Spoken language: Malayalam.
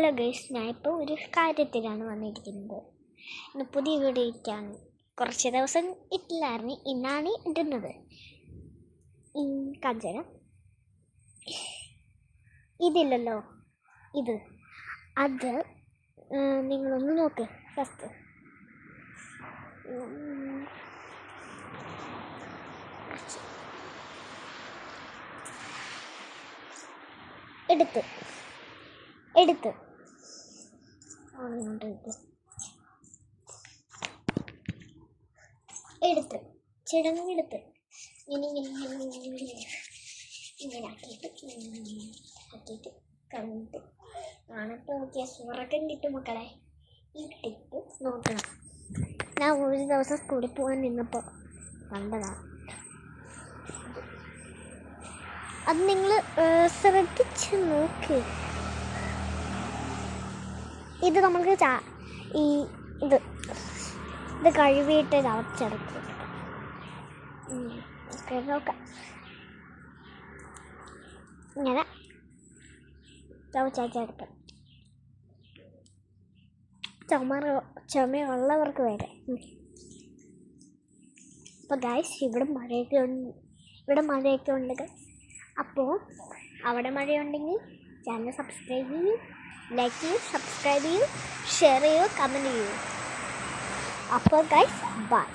ഹലോ ഗൈസ്, ഞാൻ ഇപ്പോൾ ഒരു കാര്യത്തിലാണ് വന്നിരിക്കുന്നത്. ഇന്ന് പുതിയ വീഡിയോ ഇട്ടാണ്. കുറച്ച് ദിവസം ഇട്ടില്ലായിരുന്നു, ഇന്നാണ് ഇടുന്നത്. കാഞ്ചന ഇതില്ലല്ലോ, അത് നിങ്ങളൊന്ന് നോക്ക് ഫസ്റ്റ്. എടുത്ത് ചിടങ്ങെടുത്ത് ഇങ്ങനെ ആക്കിയിട്ട് കണ്ടിട്ട് കാണപ്പോൾ നോക്കിയാൽ സ്വർഗം കിട്ടും മക്കളെ. ഇട്ടിട്ട് നോക്കണം. ഞാൻ ഒരു ദിവസം സ്കൂളിൽ പോകാൻ നിന്നപ്പോൾ കണ്ടതാണ്. അത് നിങ്ങൾ ശ്രദ്ധിച്ച് നോക്ക്. ഇത് നമുക്ക് ഇത് കഴുകിയിട്ട് ചവച്ചെടുക്കും. നോക്കാം, ഇങ്ങനെ ചവച്ചെടുക്കാം. ചുമയുള്ളവർക്ക് വരെ. അപ്പോൾ ഗൈസ്, ഇവിടെ മഴയൊക്കെ ഉണ്ട് ഗൈസ്. അപ്പോൾ അവിടെ മഴയുണ്ടെങ്കിൽ ചാനൽ സബ്സ്ക്രൈബ് ചെയ്യൂ, ലൈക്ക് ചെയ്യൂ, സബ്സ്ക്രൈബ് ചെയ്യൂ, ഷെയർ ചെയ്യൂ, കമൻറ്റ് ചെയ്യൂ. അപ്പോൾ ഗൈസ്, ബൈ.